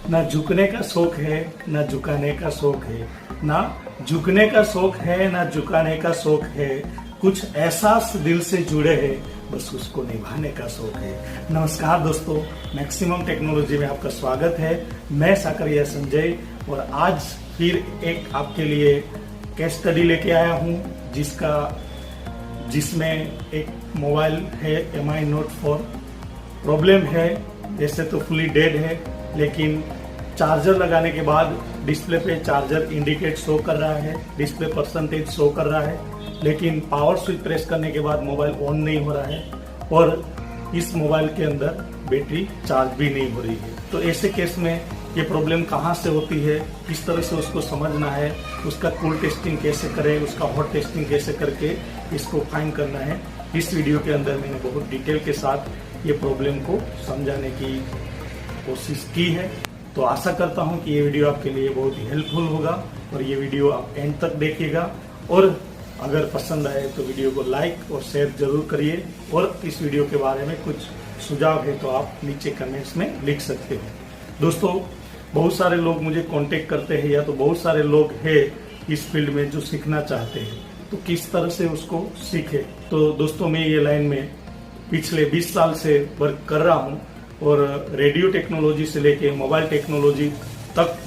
ना झुकने का शौक है ना झुकाने का शौक है, ना झुकने का शौक है ना झुकाने का शौक है, कुछ एहसास दिल से जुड़े हैं बस उसको निभाने का शौक है। नमस्कार दोस्तों, मैक्सिमम टेक्नोलॉजी में आपका स्वागत है। मैं साकरिया संजय और आज फिर एक आपके लिए केस स्टडी लेके आया हूँ जिसमें एक मोबाइल है MI Note 4। प्रॉब्लम है, जैसे तो फुली डेड है, लेकिन चार्जर लगाने के बाद डिस्प्ले पे चार्जर इंडिकेट शो कर रहा है, डिस्प्ले परसेंटेज शो कर रहा है, लेकिन पावर स्विच प्रेस करने के बाद मोबाइल ऑन नहीं हो रहा है और इस मोबाइल के अंदर बैटरी चार्ज भी नहीं हो रही है। तो ऐसे केस में ये प्रॉब्लम कहाँ से होती है, किस तरह से उसको समझना है, उसका कूल टेस्टिंग कैसे करें, उसका हॉट टेस्टिंग कैसे करके इसको फाइंड करना है, इस वीडियो के अंदर मैंने बहुत डिटेल के साथ ये प्रॉब्लम को समझाने की कोशिश की है। तो आशा करता हूँ कि ये वीडियो आपके लिए बहुत ही हेल्पफुल होगा और ये वीडियो आप एंड तक देखिएगा और अगर पसंद आए तो वीडियो को लाइक और शेयर जरूर करिए और इस वीडियो के बारे में कुछ सुझाव है तो आप नीचे कमेंट्स में लिख सकते हैं। दोस्तों, बहुत सारे लोग मुझे कांटेक्ट करते हैं या तो बहुत सारे लोग हैं इस फील्ड में जो सीखना चाहते हैं, तो किस तरह से उसको सीखे। तो दोस्तों, मैं ये लाइन में पिछले 20 साल से वर्क कर रहा हूँ और रेडियो टेक्नोलॉजी से लेके मोबाइल टेक्नोलॉजी तक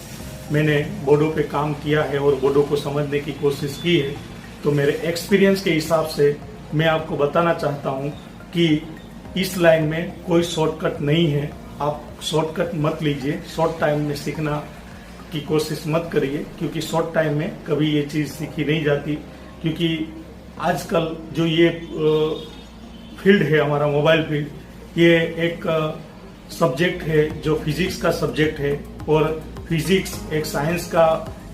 मैंने बोर्डों पे काम किया है और बोर्डों को समझने की कोशिश की है। तो मेरे एक्सपीरियंस के हिसाब से मैं आपको बताना चाहता हूँ कि इस लाइन में कोई शॉर्टकट नहीं है। आप शॉर्टकट मत लीजिए, शॉर्ट टाइम में सीखना की कोशिश मत करिए, क्योंकि शॉर्ट टाइम में कभी ये चीज़ सीखी नहीं जाती। क्योंकि आजकल जो ये फील्ड है हमारा मोबाइल फील्ड, ये एक सब्जेक्ट है जो फिजिक्स का सब्जेक्ट है और फिजिक्स एक साइंस का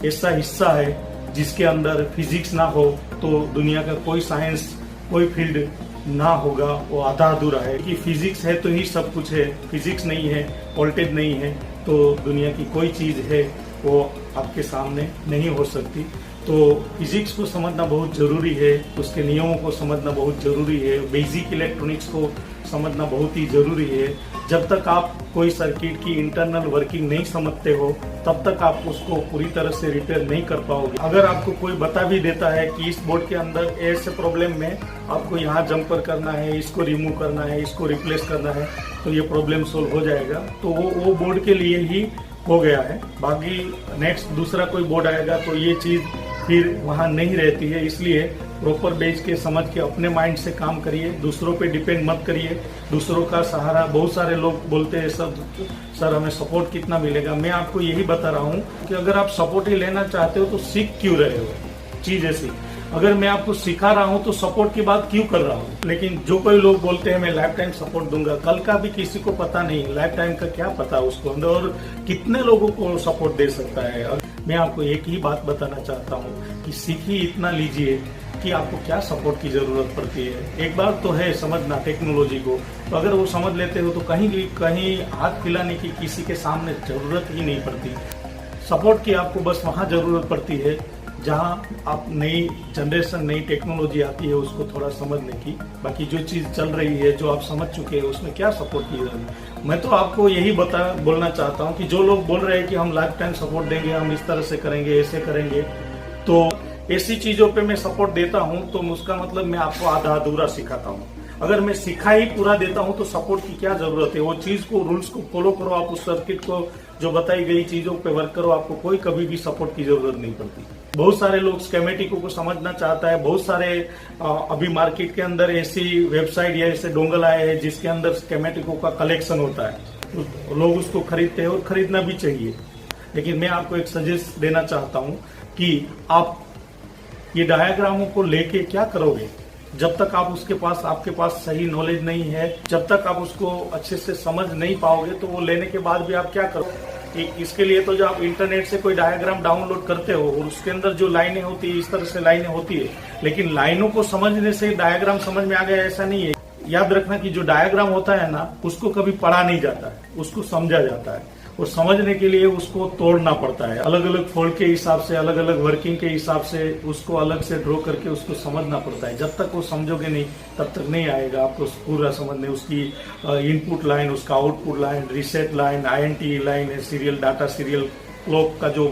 ऐसा हिस्सा है जिसके अंदर फिजिक्स ना हो तो दुनिया का कोई साइंस, कोई फील्ड ना होगा, वो आधा अधूरा है। कि फिजिक्स है तो ही सब कुछ है, फिजिक्स नहीं है, वोल्टेज नहीं है तो दुनिया की कोई चीज है वो आपके सामने नहीं हो सकती। तो फिजिक्स को समझना बहुत जरूरी है, उसके नियमों को समझना बहुत जरूरी है, बेसिक इलेक्ट्रॉनिक्स को समझना बहुत ही जरूरी है। जब तक आप कोई सर्किट की इंटरनल वर्किंग नहीं समझते हो तब तक आप उसको पूरी तरह से रिपेयर नहीं कर पाओगे। अगर आपको कोई बता भी देता है कि इस बोर्ड के अंदर ऐसे प्रॉब्लम में आपको यहाँ जंपर करना है, इसको रिमूव करना है, इसको रिप्लेस करना है, तो ये प्रॉब्लम सोल्व हो जाएगा, तो वो बोर्ड के लिए ही हो गया है। बाकी नेक्स्ट दूसरा कोई बोर्ड आएगा तो ये चीज फिर वहाँ नहीं रहती है। इसलिए प्रॉपर बेच के समझ के अपने माइंड से काम करिए, दूसरों पे डिपेंड मत करिए, दूसरों का सहारा। बहुत सारे लोग बोलते हैं सर हमें सपोर्ट कितना मिलेगा। मैं आपको यही बता रहा हूँ कि अगर आप सपोर्ट ही लेना चाहते हो तो सीख क्यों रहे हो चीज ऐसी। अगर मैं आपको सिखा रहा हूँ तो सपोर्ट की बात क्यों कर रहा हूँ। लेकिन जो कोई लोग बोलते हैं मैं लाइफ टाइम सपोर्ट दूंगा, कल का भी किसी को पता नहीं, लाइफ टाइम का क्या पता उसको अंदर और कितने लोगों को सपोर्ट दे सकता है। मैं आपको एक ही बात बताना चाहता हूँ कि सीख ही इतना लीजिए कि आपको क्या सपोर्ट की जरूरत पड़ती है। एक बार तो है समझना टेक्नोलॉजी को, तो अगर वो समझ लेते हो तो कहीं हाथ फैलाने की किसी के सामने जरूरत ही नहीं पड़ती। सपोर्ट की आपको बस वहाँ जरूरत पड़ती है जहाँ आप नई जनरेशन, नई टेक्नोलॉजी आती है उसको थोड़ा समझने की। बाकी जो चीज चल रही है, जो आप समझ चुके हैं, उसमें क्या सपोर्ट की जरूरत है। मैं तो आपको यही बोलना चाहता हूँ कि जो लोग बोल रहे हैं कि हम लाइफ टाइम सपोर्ट देंगे, हम इस तरह से करेंगे, ऐसे करेंगे, तो ऐसी चीजों पे मैं सपोर्ट देता हूं तो उसका मतलब मैं आपको आधा अधूरा सिखाता हूं। अगर मैं सिखा ही पूरा देता हूं तो सपोर्ट की क्या जरूरत है। वो चीज को, रूल्स को फॉलो करो, आप उस सर्किट को, जो बताई गई चीजों पे वर्क करो, आपको कोई कभी भी सपोर्ट की जरूरत नहीं पड़ती। बहुत सारे लोग स्केमेटिकों को समझना चाहता है। बहुत सारे अभी मार्केट के अंदर ऐसी वेबसाइट या ऐसे डोंगल आए हैं जिसके अंदर स्केमेटिकों का कलेक्शन होता है, तो लोग उसको खरीदते हैं और खरीदना भी चाहिए। लेकिन मैं आपको एक सजेस्ट देना चाहता हूँ कि आप ये डायग्रामों को लेके क्या करोगे। जब तक आप आपके पास सही नॉलेज नहीं है, जब तक आप उसको अच्छे से समझ नहीं पाओगे, तो वो लेने के बाद भी आप क्या करोगे। इसके लिए तो जो आप इंटरनेट से कोई डायग्राम डाउनलोड करते हो और उसके अंदर जो लाइनें होती है, इस तरह से लाइनें होती है, लेकिन लाइनों को समझने से डायग्राम समझ में आ गया ऐसा नहीं है। याद रखना कि जो डायग्राम होता है ना, उसको कभी पढ़ा नहीं जाता है, उसको समझा जाता है। वो समझने के लिए उसको तोड़ना पड़ता है, अलग अलग फोल्ड के हिसाब से, अलग अलग वर्किंग के हिसाब से उसको अलग से ड्रॉ करके उसको समझना पड़ता है। जब तक वो समझोगे नहीं तब तक नहीं आएगा आपको पूरा समझने। उसकी इनपुट लाइन, उसका output line, reset line, INT line है, सीरियल डाटा, सीरियल क्लॉक का जो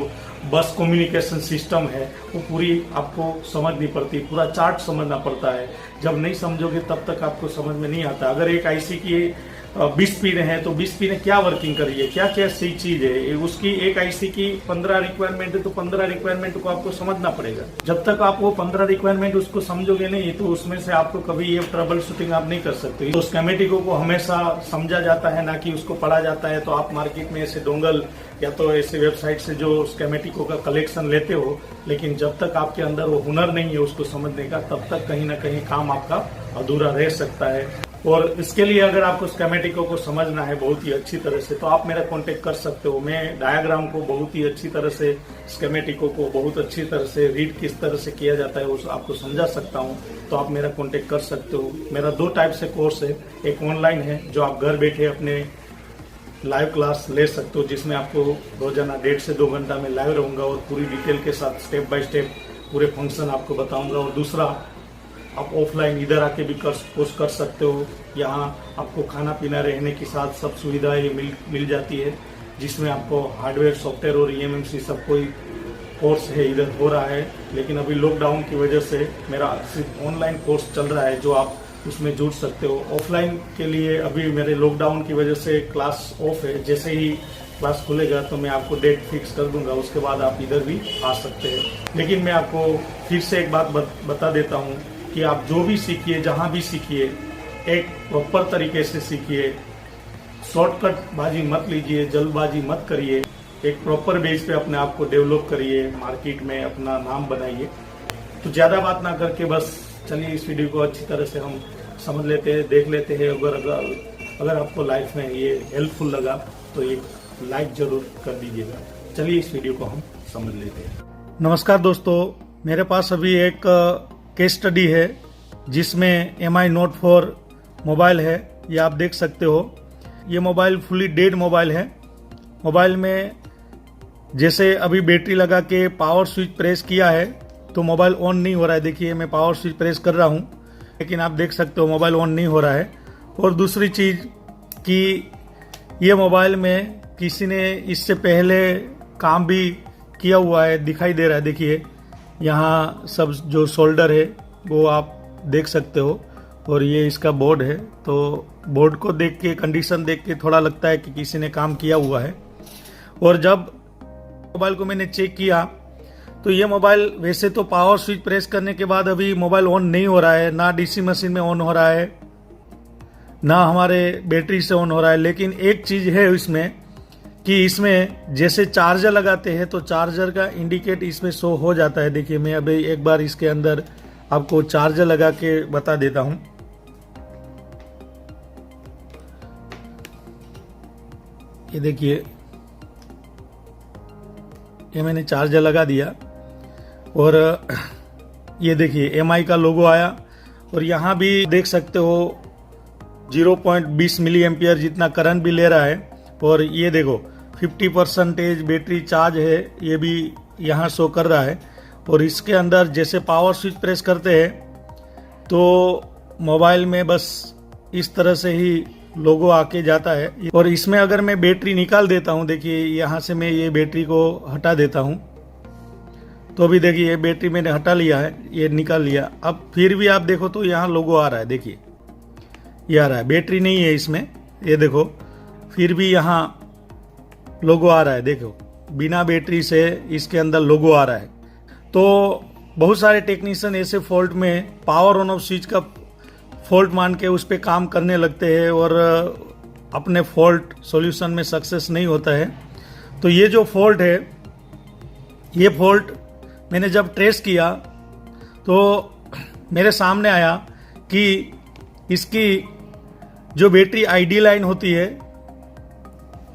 बस कम्युनिकेशन सिस्टम है वो पूरी आपको समझनी पड़ती है, पूरा चार्ट समझना पड़ता है। जब नहीं समझोगे तब तक आपको समझ में नहीं आता। अगर एक IC की 20 पिन है तो 20 पिन क्या वर्किंग कर रही है, क्या क्या सही चीज है, उसकी एक IC की 15 रिक्वायरमेंट है तो 15 रिक्वायरमेंट को आपको समझना पड़ेगा। जब तक आप वो 15 रिक्वायरमेंट उसको समझोगे नहीं तो उसमें से आपको कभी ये ट्रबल शूटिंग आप नहीं कर सकते। तो स्कीमेटिकों को हमेशा समझा जाता है, ना कि उसको पढ़ा जाता है। तो आप मार्केट में ऐसे डोंगल या तो ऐसे वेबसाइट से जो स्कीमेटिकों का कलेक्शन लेते हो, लेकिन जब तक आपके अंदर वो हुनर नहीं है उसको समझने का, तब तक कहीं ना कहीं काम आपका अधूरा रह सकता है। और इसके लिए अगर आपको स्कीमेटिकों को समझना है बहुत ही अच्छी तरह से तो आप मेरा कांटेक्ट कर सकते हो। मैं डायग्राम को बहुत ही अच्छी तरह से, स्कीमेटिकों को बहुत अच्छी तरह से रीड किस तरह से किया जाता है उस आपको समझा सकता हूं। तो आप मेरा कांटेक्ट कर सकते हो। मेरा 2 टाइप से कोर्स है, एक ऑनलाइन है जो आप घर बैठे अपने लाइव क्लास ले सकते हो, जिसमें आपको रोजाना 1.5 से 2 घंटा में लाइव रहूंगा और पूरी डिटेल के साथ स्टेप बाय स्टेप पूरे फंक्शन आपको बताऊंगा। और दूसरा, आप ऑफलाइन इधर आके भी कोर्स कर सकते हो। यहाँ आपको खाना पीना रहने के साथ सब सुविधाएं मिल जाती है, जिसमें आपको हार्डवेयर, सॉफ्टवेयर और EMMC सब कोई कोर्स है इधर हो रहा है। लेकिन अभी लॉकडाउन की वजह से मेरा सिर्फ ऑनलाइन कोर्स चल रहा है जो आप उसमें जुड़ सकते हो। ऑफलाइन के लिए अभी मेरे लॉकडाउन की वजह से क्लास ऑफ है, जैसे ही क्लास खुलेगा तो मैं आपको डेट फिक्स कर दूंगा, उसके बाद आप इधर भी आ सकते हैं। लेकिन मैं आपको फिर से एक बात बता देता हूँ कि आप जो भी सीखिए, जहाँ भी सीखिए, एक प्रॉपर तरीके से सीखिए। शॉर्टकट बाजी मत लीजिए, जल्दबाजी मत करिए। एक प्रॉपर बेस पे अपने आप को डेवलप करिए, मार्केट में अपना नाम बनाइए। तो ज्यादा बात ना करके बस चलिए इस वीडियो को अच्छी तरह से हम समझ लेते हैं, देख लेते हैं। अगर आपको लाइफ में ये हेल्पफुल लगा तो एक लाइक जरूर कर दीजिएगा। चलिए इस वीडियो को हम समझ लेते हैं। नमस्कार दोस्तों, मेरे पास अभी एक केस स्टडी है जिसमें MI Note 4 मोबाइल है। ये आप देख सकते हो, ये मोबाइल फुली डेड मोबाइल है। मोबाइल में जैसे अभी बैटरी लगा के पावर स्विच प्रेस किया है तो मोबाइल ऑन नहीं हो रहा है। देखिए मैं पावर स्विच प्रेस कर रहा हूँ लेकिन आप देख सकते हो मोबाइल ऑन नहीं हो रहा है। और दूसरी चीज़ कि ये मोबाइल में किसी ने इससे पहले काम भी किया हुआ है, दिखाई दे रहा है। देखिए यहाँ सब जो शोल्डर है वो आप देख सकते हो और ये इसका बोर्ड है। तो बोर्ड को देख के, कंडीशन देख के थोड़ा लगता है कि किसी ने काम किया हुआ है। और जब मोबाइल को मैंने चेक किया तो ये मोबाइल वैसे तो पावर स्विच प्रेस करने के बाद अभी मोबाइल ऑन नहीं हो रहा है, ना DC मशीन में ऑन हो रहा है, ना हमारे बैटरी से ऑन हो रहा है। लेकिन एक चीज़ है इसमें कि इसमें जैसे चार्जर लगाते हैं तो चार्जर का इंडिकेट इसमें शो हो जाता है। देखिए मैं अभी एक बार इसके अंदर आपको चार्जर लगा के बता देता हूं। ये देखिए, ये मैंने चार्जर लगा दिया और ये देखिए MI का लोगो आया। और यहाँ भी देख सकते हो 0.20 मिली एम्पियर जितना करंट भी ले रहा है। और ये देखो 50% बैटरी चार्ज है, ये भी यहाँ शो कर रहा है। और इसके अंदर जैसे पावर स्विच प्रेस करते हैं तो मोबाइल में बस इस तरह से ही लोगो आके जाता है। और इसमें अगर मैं बैटरी निकाल देता हूँ, देखिए यहाँ से मैं ये बैटरी को हटा देता हूँ तो अभी देखिए ये बैटरी मैंने हटा लिया है, ये निकाल लिया। अब फिर भी आप देखो तो यहाँ लोगो आ रहा है। देखिए ये आ रहा है, बैटरी नहीं है इसमें, ये देखो फिर भी यहाँ लोगो आ रहा है। देखो बिना बैटरी से इसके अंदर लोगो आ रहा है। तो बहुत सारे टेक्नीशियन ऐसे फॉल्ट में पावर ऑन ऑफ स्विच का फॉल्ट मान के उस पर काम करने लगते हैं और अपने फॉल्ट सॉल्यूशन में सक्सेस नहीं होता है। तो ये जो फॉल्ट है, ये फॉल्ट मैंने जब ट्रेस किया तो मेरे सामने आया कि इसकी जो बैटरी ID लाइन होती है,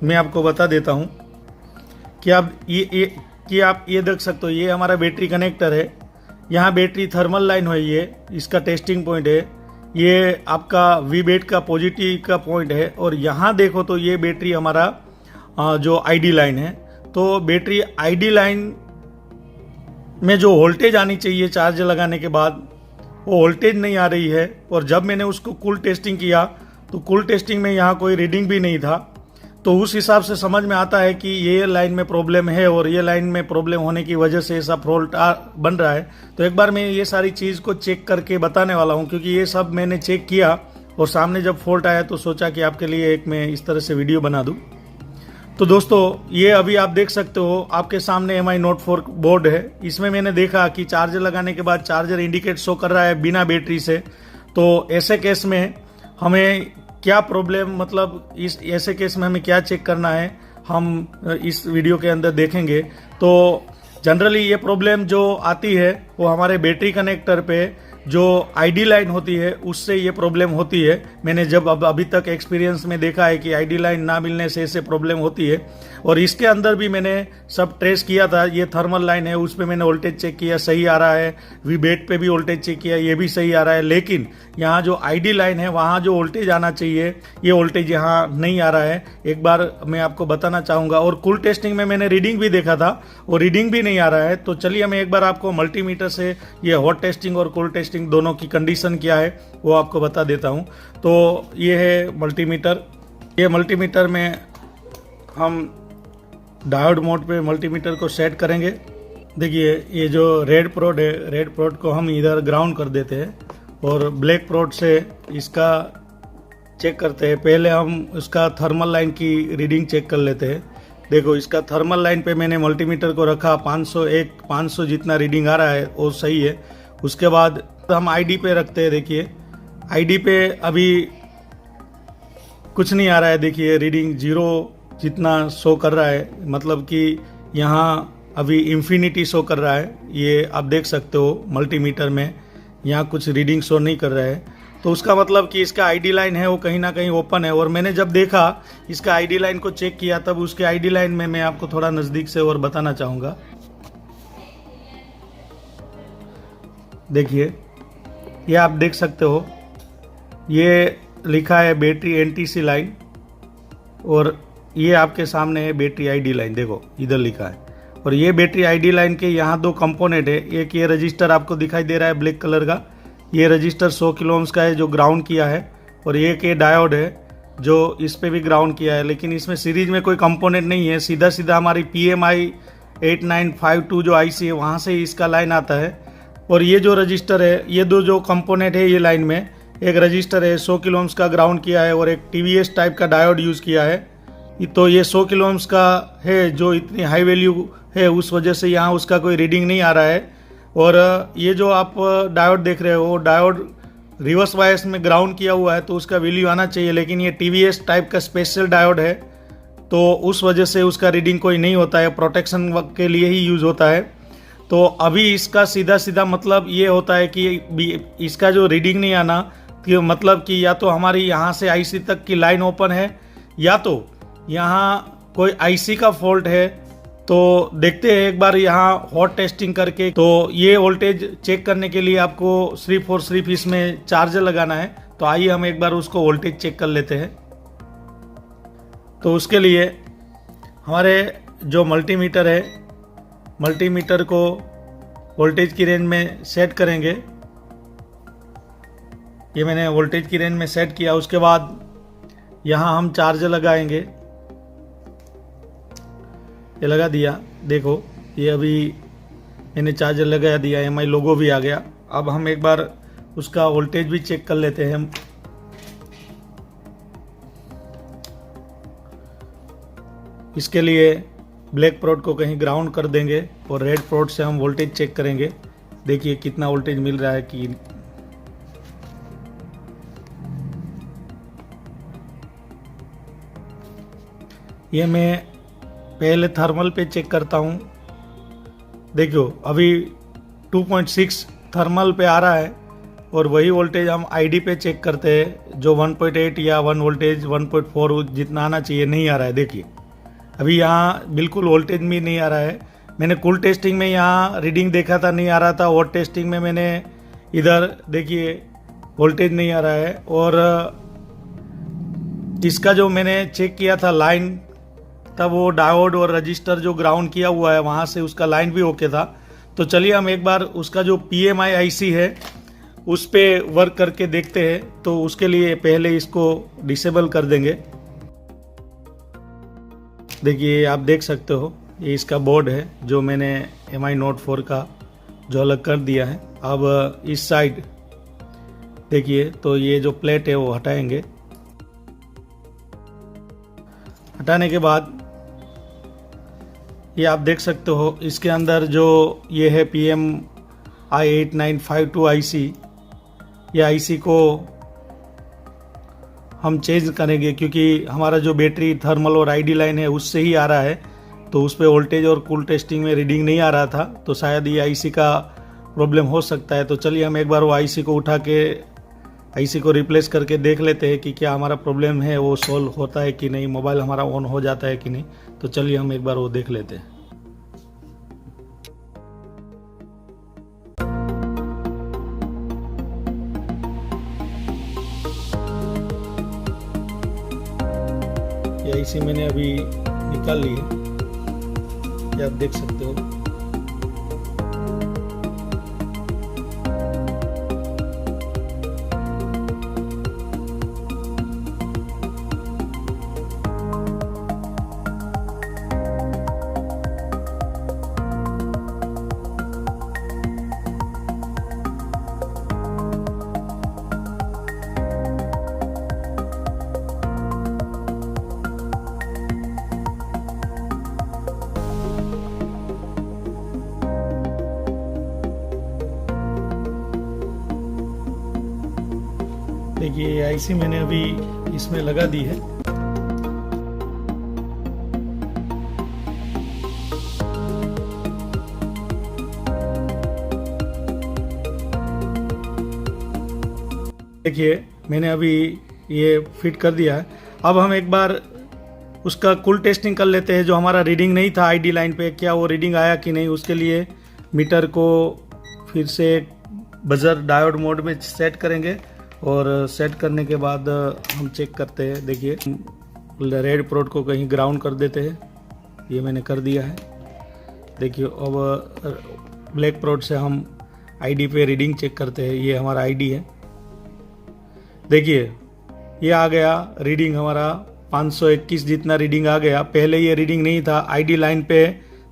मैं आपको बता देता हूं कि आप ये देख सकते हो, ये हमारा बैटरी कनेक्टर है। यहाँ बैटरी थर्मल लाइन है, ये इसका टेस्टिंग पॉइंट है। ये आपका V बैट का पॉजिटिव का पॉइंट है। और यहाँ देखो तो ये बैटरी हमारा जो आईडी लाइन है, तो बैटरी आईडी लाइन में जो वोल्टेज आनी चाहिए चार्ज लगाने के बाद वो वोल्टेज नहीं आ रही है। और जब मैंने उसको कूल टेस्टिंग किया तो कूल टेस्टिंग में यहाँ कोई रीडिंग भी नहीं था। तो उस हिसाब से समझ में आता है कि ये लाइन में प्रॉब्लम है और ये लाइन में प्रॉब्लम होने की वजह से ऐसा फॉल्ट बन रहा है। तो एक बार मैं ये सारी चीज़ को चेक करके बताने वाला हूँ, क्योंकि ये सब मैंने चेक किया और सामने जब फॉल्ट आया तो सोचा कि आपके लिए एक मैं इस तरह से वीडियो बना दूँ। तो दोस्तों ये अभी आप देख सकते हो आपके सामने MI Note 4 बोर्ड है। इसमें मैंने देखा कि चार्जर लगाने के बाद चार्जर इंडिकेट शो कर रहा है बिना बैटरी से। तो ऐसे केस में हमें क्या प्रॉब्लम, मतलब इस ऐसे केस में हमें क्या चेक करना है, हम इस वीडियो के अंदर देखेंगे। तो जनरली ये प्रॉब्लम जो आती है वो हमारे बैटरी कनेक्टर पे जो आईडी लाइन होती है उससे ये प्रॉब्लम होती है। मैंने जब अभी तक एक्सपीरियंस में देखा है कि आईडी लाइन ना मिलने से ऐसे प्रॉब्लम होती है। और इसके अंदर भी मैंने सब ट्रेस किया था। ये थर्मल लाइन है, उस पर मैंने वोल्टेज चेक किया, सही आ रहा है। वीबेट पे भी वोल्टेज चेक किया, ये भी सही आ रहा है। लेकिन यहाँ जो आईडी लाइन है वहाँ जो वोल्टेज आना चाहिए ये वोल्टेज यहाँ नहीं आ रहा है। एक बार मैं आपको बताना चाहूँगा। और कूल टेस्टिंग में मैंने रीडिंग भी देखा था, वो रीडिंग भी नहीं आ रहा है। तो चलिए मैं एक बार आपको मल्टीमीटर से ये हॉट टेस्टिंग और कूल टेस्टिंग दोनों की कंडीशन क्या है वो आपको बता देता हूँ। तो ये है मल्टीमीटर। ये मल्टीमीटर में हम डायोड मोड पे मल्टीमीटर को सेट करेंगे। देखिए ये जो रेड प्रोड है, रेड प्रोड को हम इधर ग्राउंड कर देते हैं और ब्लैक प्रोड से इसका चेक करते हैं। पहले हम उसका थर्मल लाइन की रीडिंग चेक कर लेते हैं। देखो इसका थर्मल लाइन पे मैंने मल्टीमीटर को रखा, 500 जितना रीडिंग आ रहा है वो सही है। उसके बाद हम आईडी पे रखते हैं। देखिए आईडी पे अभी कुछ नहीं आ रहा है। देखिए रीडिंग 0 जितना शो कर रहा है, मतलब कि यहाँ अभी इंफिनिटी शो कर रहा है। ये आप देख सकते हो मल्टीमीटर में यहाँ कुछ रीडिंग शो नहीं कर रहा है। तो उसका मतलब कि इसका आईडी लाइन है वो कहीं ना कहीं ओपन है। और मैंने जब देखा इसका आईडी लाइन को चेक किया तब उसके आईडी लाइन में मैं आपको थोड़ा नज़दीक से और बताना चाहूँगा। देखिए ये आप देख सकते हो, ये लिखा है बैटरी NTC लाइन और ये आपके सामने है बैटरी आईडी लाइन। देखो इधर लिखा है। और ये बैटरी आईडी लाइन के यहाँ दो कंपोनेंट है। एक ये रजिस्टर आपको दिखाई दे रहा है ब्लैक कलर का, ये रजिस्टर 100 किलो ओम्स का है जो ग्राउंड किया है। और एक ये डायोड है जो इस पे भी ग्राउंड किया है, लेकिन इसमें सीरीज में कोई कंपोनेंट नहीं है। सीधा सीधा हमारी PMI 8952 जो IC है वहाँ से इसका लाइन आता है। और ये जो रजिस्टर है, ये दो जो कंपोनेंट है ये लाइन में, एक रजिस्टर है 100 किलो ओम्स का ग्राउंड किया है और एक TVS टाइप का डायोड यूज़ किया है। तो ये 100 किलो ओम्स का है जो इतनी हाई वैल्यू है, उस वजह से यहाँ उसका कोई रीडिंग नहीं आ रहा है। और ये जो आप डायोड देख रहे हो, डायोड रिवर्स बायस में ग्राउंड किया हुआ है तो उसका वैल्यू आना चाहिए, लेकिन ये TVS टाइप का स्पेशल डायोड है तो उस वजह से उसका रीडिंग कोई नहीं होता है, प्रोटेक्शन के लिए ही यूज़ होता है। तो अभी इसका सीधा सीधा मतलब ये होता है कि इसका जो रीडिंग नहीं आना कि मतलब कि या तो हमारी यहाँ से IC तक की लाइन ओपन है या तो यहाँ कोई IC का फॉल्ट है। तो देखते हैं एक बार यहाँ हॉट टेस्टिंग करके। तो ये वोल्टेज चेक करने के लिए आपको सिर्फ और सिर्फ इसमें चार्जर लगाना है। तो आइए हम एक बार उसको वोल्टेज चेक कर लेते हैं। तो उसके लिए हमारे जो मल्टीमीटर है, मल्टीमीटर को वोल्टेज की रेंज में सेट करेंगे। ये मैंने वोल्टेज की रेंज में सेट किया। उसके बाद यहाँ हम चार्जर लगाएंगे। ये लगा दिया। देखो ये अभी मैंने चार्जर लगा दिया, MI लोगो भी आ गया। अब हम एक बार उसका वोल्टेज भी चेक कर लेते हैं। इसके लिए ब्लैक प्रोड को कहीं ग्राउंड कर देंगे और रेड प्रोड से हम वोल्टेज चेक करेंगे। देखिए कितना वोल्टेज मिल रहा है कि ये मैं पहले थर्मल पे चेक करता हूँ। देखो अभी 2.6 थर्मल पे आ रहा है और वही वोल्टेज हम आईडी पे चेक करते हैं जो 1.8 या 1 वोल्टेज 1.4 जितना आना चाहिए नहीं आ रहा है। देखिए अभी यहाँ बिल्कुल वोल्टेज भी नहीं आ रहा है। मैंने कूल टेस्टिंग में यहाँ रीडिंग देखा था, नहीं आ रहा था। हॉट टेस्टिंग में मैंने इधर देखिए वोल्टेज नहीं आ रहा है। और इसका जो मैंने चेक किया था लाइन तब वो डायोड और रजिस्टर जो ग्राउंड किया हुआ है वहाँ से उसका लाइन भी ओके था। तो चलिए हम एक बार उसका जो PMI IC है उस पे वर्क करके देखते हैं। तो उसके लिए पहले इसको डिसेबल कर देंगे। देखिए आप देख सकते हो ये इसका बोर्ड है जो मैंने MI Note 4 का जो अलग कर दिया है। अब इस साइड देखिए तो ये जो प्लेट है वो हटाएंगे। हटाने के बाद ये आप देख सकते हो इसके अंदर जो ये है PMI 8952 IC, ये IC को हम चेंज करेंगे क्योंकि हमारा जो बैटरी थर्मल और ID लाइन है उससे ही आ रहा है। तो उस पर वोल्टेज और कूल टेस्टिंग में रीडिंग नहीं आ रहा था, तो शायद ये IC का प्रॉब्लम हो सकता है। तो चलिए हम एक बार वो IC को उठा के IC को रिप्लेस करके देख लेते हैं कि क्या हमारा प्रॉब्लम है वो सॉल्व होता है कि नहीं, मोबाइल हमारा ऑन हो जाता है कि नहीं। तो चलिए हम एक बार वो देख लेते हैं। ये IC मैंने अभी निकाल ली है, ये आप देख सकते हो। देखिए ये IC मैंने अभी इसमें लगा दी है। देखिए मैंने अभी ये फिट कर दिया है। अब हम एक बार उसका कूल टेस्टिंग कर लेते हैं। जो हमारा रीडिंग नहीं था ID लाइन पे, क्या वो रीडिंग आया कि नहीं। उसके लिए मीटर को फिर से बजर डायोड मोड में सेट करेंगे और सेट करने के बाद हम चेक करते हैं। देखिए रेड प्रोड को कहीं ग्राउंड कर देते हैं, ये मैंने कर दिया है। देखिए अब ब्लैक प्रोड से हम ID पे रीडिंग चेक करते हैं। ये हमारा ID है, देखिए ये आ गया रीडिंग हमारा 521 जितना रीडिंग आ गया। पहले ये रीडिंग नहीं था। ID लाइन पे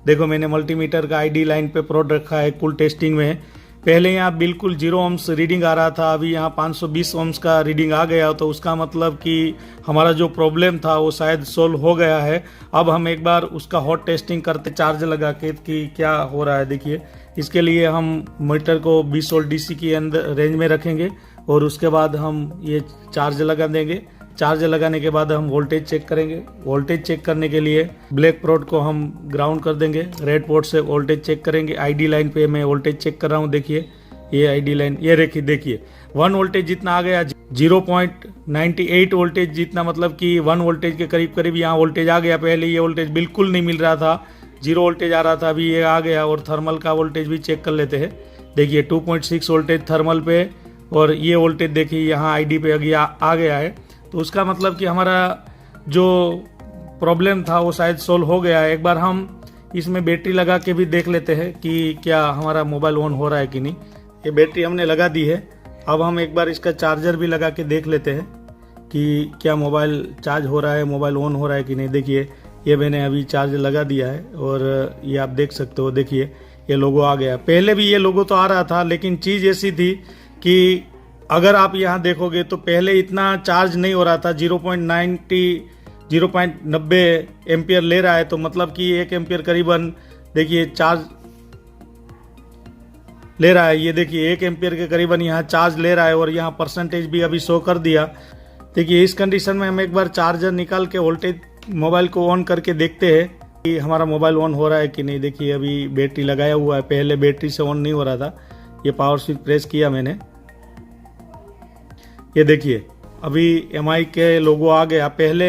देखो मैंने मल्टीमीटर का ID लाइन पे प्रोड रखा है कूल टेस्टिंग में। पहले यहाँ बिल्कुल 0 ohms रीडिंग आ रहा था, अभी यहाँ 520 ohms का रीडिंग आ गया। तो उसका मतलब कि हमारा जो प्रॉब्लम था वो शायद सोल्व हो गया है। अब हम एक बार उसका हॉट टेस्टिंग करते चार्ज लगा के कि क्या हो रहा है। देखिए इसके लिए हम मीटर को 20 वोल्ट DC के अंदर रेंज में रखेंगे और उसके बाद हम ये चार्ज लगा देंगे। चार्ज लगाने के बाद हम वोल्टेज चेक करेंगे। वोल्टेज चेक करने के लिए ब्लैक प्रोड को हम ग्राउंड कर देंगे, रेड पोर्ट से वोल्टेज चेक करेंगे। ID लाइन पे मैं वोल्टेज चेक कर रहा हूँ। देखिए ये ID लाइन, ये देखिए 1 वोल्टेज जितना आ गया, 0.98 वोल्टेज जितना, मतलब कि 1 वोल्टेज के करीब करीब यहाँ वोल्टेज आ गया। पहले ये वोल्टेज बिल्कुल नहीं मिल रहा था, 0 वोल्टेज आ रहा था, अभी ये आ गया। और थर्मल का वोल्टेज भी चेक कर लेते हैं। देखिए 2.6 वोल्टेज थर्मल पे और ये वोल्टेज देखिए यहाँ ID पे आ गया है। तो उसका मतलब कि हमारा जो प्रॉब्लम था वो शायद सोल्व हो गया है। एक बार हम इसमें बैटरी लगा के भी देख लेते हैं कि क्या हमारा मोबाइल ऑन हो रहा है कि नहीं। ये बैटरी हमने लगा दी है। अब हम एक बार इसका चार्जर भी लगा के देख लेते हैं कि क्या मोबाइल चार्ज हो रहा है, मोबाइल ऑन हो रहा है कि नहीं। देखिए ये मैंने अभी चार्ज लगा दिया है और ये आप देख सकते हो। देखिए ये लोगो आ गया। पहले भी ये लोगो तो आ रहा था, लेकिन चीज़ ऐसी थी कि अगर आप यहाँ देखोगे तो पहले इतना चार्ज नहीं हो रहा था। 0.90 एम्पियर ले रहा है, तो मतलब कि 1 एम्पियर करीबन देखिए चार्ज ले रहा है। ये देखिए 1 एम्पियर के करीबन यहाँ चार्ज ले रहा है और यहाँ परसेंटेज भी अभी शो कर दिया। देखिए इस कंडीशन में हम एक बार चार्जर निकाल के वोल्टेज मोबाइल को ऑन करके देखते हैं कि हमारा मोबाइल ऑन हो रहा है कि नहीं। देखिए अभी बैटरी लगाया हुआ है, पहले बैटरी से ऑन नहीं हो रहा था। ये पावर स्विच प्रेस किया मैंने, ये देखिए अभी MI के लोगो आ गया। पहले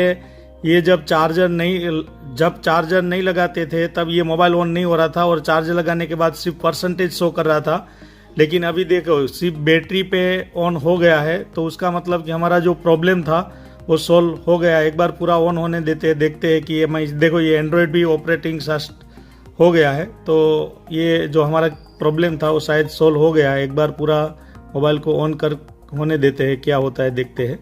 ये जब चार्जर नहीं लगाते थे तब ये मोबाइल ऑन नहीं हो रहा था और चार्जर लगाने के बाद सिर्फ परसेंटेज शो कर रहा था। लेकिन अभी देखो सिर्फ बैटरी पे ऑन हो गया है। तो उसका मतलब कि हमारा जो प्रॉब्लम था वो सोल्व हो गया। एक बार पूरा ऑन होने देते देखते हैं कि ये मैं देखो ये एंड्रॉयड भी ऑपरेटिंग हो गया है। तो ये जो हमारा प्रॉब्लम था वो शायद सोल्व हो गया है। एक बार पूरा मोबाइल को ऑन कर होने देते हैं, क्या होता है देखते हैं।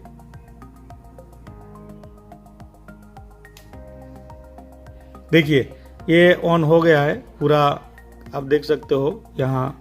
देखिए ये ऑन हो गया है पूरा, आप देख सकते हो यहाँ।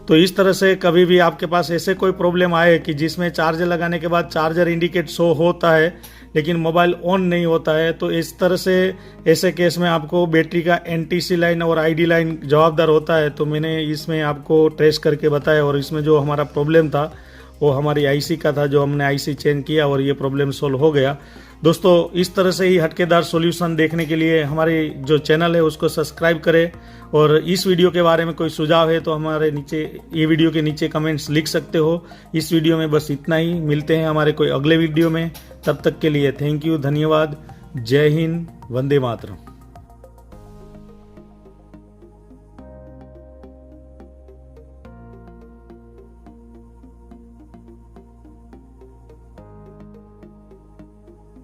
तो इस तरह से कभी भी आपके पास ऐसे कोई प्रॉब्लम आए कि जिसमें चार्जर लगाने के बाद चार्जर इंडिकेट शो होता है लेकिन मोबाइल ऑन नहीं होता है, तो इस तरह से ऐसे केस में आपको बैटरी का एनटीसी लाइन और आईडी लाइन जवाबदार होता है। तो मैंने इसमें आपको ट्रेस करके बताया और इसमें जो हमारा प्रॉब्लम था वो हमारी आईसी का था, जो हमने आईसी चेंज किया और ये प्रॉब्लम सोल्व हो गया। दोस्तों इस तरह से ही हटकेदार सॉल्यूशन देखने के लिए हमारे जो चैनल है उसको सब्सक्राइब करें, और इस वीडियो के बारे में कोई सुझाव है तो हमारे नीचे ये वीडियो के नीचे कमेंट्स लिख सकते हो। इस वीडियो में बस इतना ही, मिलते हैं हमारे कोई अगले वीडियो में। तब तक के लिए थैंक यू, धन्यवाद, जय हिंद, वंदे मातरम।